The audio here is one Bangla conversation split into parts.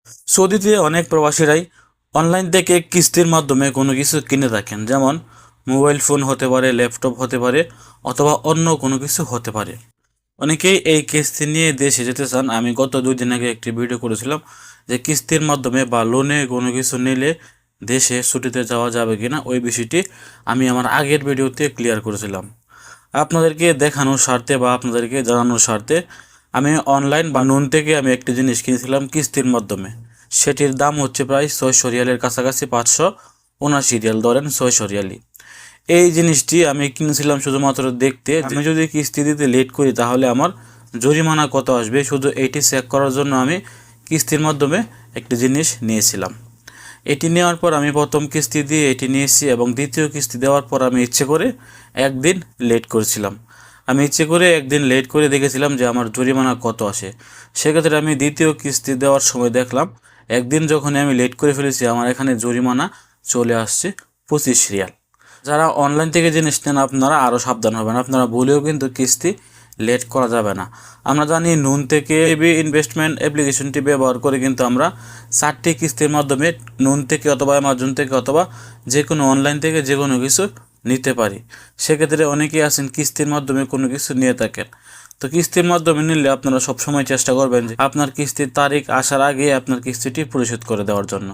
সৌদিতে অনেক প্রবাসীরাই অনলাইন থেকে কিস্তির মাধ্যমে কোনো কিছু কিনে থাকেন, যেমন মোবাইল ফোন হতে পারে, ল্যাপটপ হতে পারে, অথবা অন্য কোনো কিছু হতে পারে। অনেকেই এই কিস্তি নিয়ে দেশে যেতে চান। আমি গত 2 দিন আগে একটি ভিডিও করেছিলাম যে কিস্তির মাধ্যমে বা লোনে কোনো কিছু নিলে দেশে ছুটিতে যাওয়া যাবে কিনা, ওই বিষয়টি আমি আমার আগের ভিডিওতে ক্লিয়ার করেছিলাম। আপনাদেরকে দেখানোর স্বার্থে বা আপনাদেরকে জানানোর স্বার্থে আমি অনলাইন বা নুন থেকে আমি একটি জিনিস কিনেছিলাম কিস্তির মাধ্যমে। সেটির দাম হচ্ছে প্রায় 600 রিয়ালের কাছাকাছি, 579 রিয়াল ধরেন, 600 রিয়ালই। এই জিনিসটি আমি কিনেছিলাম শুধুমাত্র দেখতে, আমি যদি কিস্তি দিতে লেট করি তাহলে আমার জরিমানা কত আসবে, শুধু এইটি চেক করার জন্য আমি কিস্তির মাধ্যমে একটি জিনিস নিয়েছিলাম। এটি নেওয়ার পর আমি প্রথম কিস্তি দিয়ে এটি নিয়েছি এবং দ্বিতীয় কিস্তি দেওয়ার পর আমি ইচ্ছে করে একদিন লেট করেছিলাম। আমি ইচ্ছে করে একদিন লেট করে দেখেছিলাম যে আমার জরিমানা কত আসে। সেক্ষেত্রে আমি দ্বিতীয় কিস্তি দেওয়ার সময় দেখলাম একদিন যখন আমি লেট করে ফেলেছি আমার এখানে জরিমানা চলে আসছে 25 রিয়াল। যারা অনলাইন থেকে জিনিস নেন আপনারা আরও সাবধান হবেন, আপনারা ভুলেও কিন্তু কিস্তি লেট করা যাবে না। আমরা জানি নুন থেকে এবি ইনভেস্টমেন্ট অ্যাপ্লিকেশনটি ব্যবহার করে কিন্তু আমরা 4টি কিস্তির মাধ্যমে নুন থেকে অথবা অ্যামাজন থেকে অথবা যে কোনো অনলাইন থেকে যে কোনো কিছু নিতে পারি। সেক্ষেত্রে অনেকেই আছেন কিস্তির মাধ্যমে কোনো কিছু নিয়ে থাকেন। তো কিস্তির মাধ্যমে নিলে আপনারা সবসময় চেষ্টা করবেন যে আপনার কিস্তির তারিখ আসার আগে আপনার কিস্তিটি পরিশোধ করে দেওয়ার জন্য।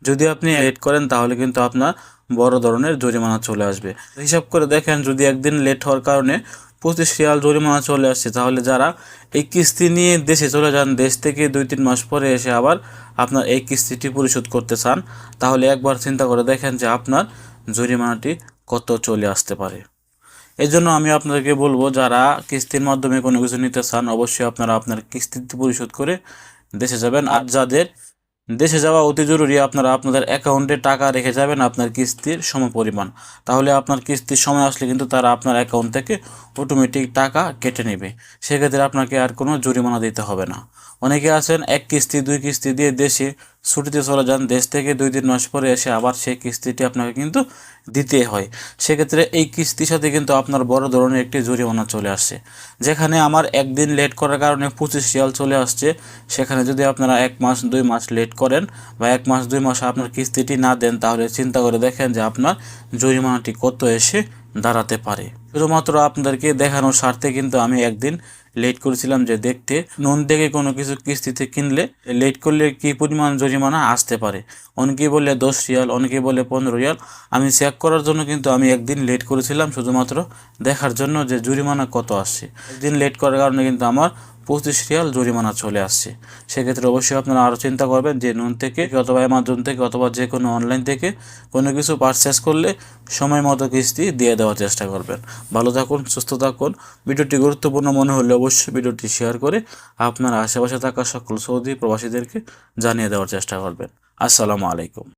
যদি আপনি লেট করেন তাহলে কিন্তু আপনার বড় ধরনের জরিমানা চলে আসবে। হিসাব করে দেখেন, যদি একদিন লেট হওয়ার কারণে 25 রিয়াল জরিমানা চলে আসছে, তাহলে যারা এই কিস্তি নিয়ে দেশে চলে যান, দেশ থেকে 2-3 মাস পরে এসে আবার আপনার এই কিস্তিটি পরিশোধ করতে চান, তাহলে একবার চিন্তা করে দেখেন যে আপনার জরিমানাটি কত চলে আসতে পারে। এই জন্য আমি আপনাদেরকে বলবো, যারা কিস্তির মাধ্যমে কোনো কিছু নিতে চান অবশ্যই আপনারা আপনার কিস্তিটি পরিশোধ করে দেশে যাবেন। আর যাদের দেশে যাওয়া অতি জরুরি, আপনারা আপনাদের অ্যাকাউন্টে টাকা রেখে যাবেন আপনার কিস্তির সমপরিমাণ। তাহলে আপনার কিস্তির সময় আসলে কিন্তু তারা আপনার অ্যাকাউন্ট থেকে অটোমেটিক টাকা কেটে নেবে। সেক্ষেত্রে আপনাকে আর কোনো জরিমানা দিতে হবে না। অনেকে আছেন 1 কিস্তি 2 কিস্তি দিয়ে দেশে ছুটিতে চলে যান, দেশ থেকে 2-3 মাস পরে এসে আবার সেই কিস্তিটি আপনাকে কিন্তু দিতে হয়। সেক্ষেত্রে এই কিস্তির সাথে কিন্তু আপনার বড় ধরনের একটি জরিমানা চলে আসছে। যেখানে আমার একদিন লেট করার কারণে 25 রিয়াল চলে আসছে, সেখানে যদি আপনারা 1 মাস 2 মাস লেট করেন বা 1 মাস 2 মাস আপনার কিস্তিটি না দেন, তাহলে চিন্তা করে দেখেন যে আপনার জরিমানাটি কত এসে দাঁড়াতে পারে। শুধুমাত্র আপনাদেরকে দেখানোর স্বার্থে কিন্তু আমি একদিন লেট করেছিলাম যে দেখতে নুন থেকে কোনো কিছু কিস্তিতে কিনলে লেট করলে কী পরিমাণ জরিমানা আসতে পারে। অনেকেই বলে 10 রিয়াল, অনেকেই বলে 15 রিয়াল। আমি চেক করার জন্য কিন্তু আমি একদিন লেট করেছিলাম, শুধুমাত্র দেখার জন্য যে জরিমানা কত আসছে। একদিন লেট করার কারণে কিন্তু আমার 25 রিয়াল জরিমানা চলে আসছে। সেক্ষেত্রে অবশ্যই আপনারা আরও চিন্তা করবেন যে নুন থেকে অথবা অ্যামাজন থেকে অথবা যে কোনো অনলাইন থেকে কোনো কিছু পারচেস করলে সময় মতো কিস্তি দিয়ে দেওয়ার চেষ্টা করবেন। ভালো থাকুন, সুস্থ থাকুন। ভিডিওটি গুরুত্বপূর্ণ মনে হলে অবশ্যই ভিডিওটি শেয়ার করে আপনার আশেপাশে থাকা সকল সৌদি প্রবাসীদেরকে জানিয়ে দেওয়ার চেষ্টা করবেন। আসসালামু আলাইকুম।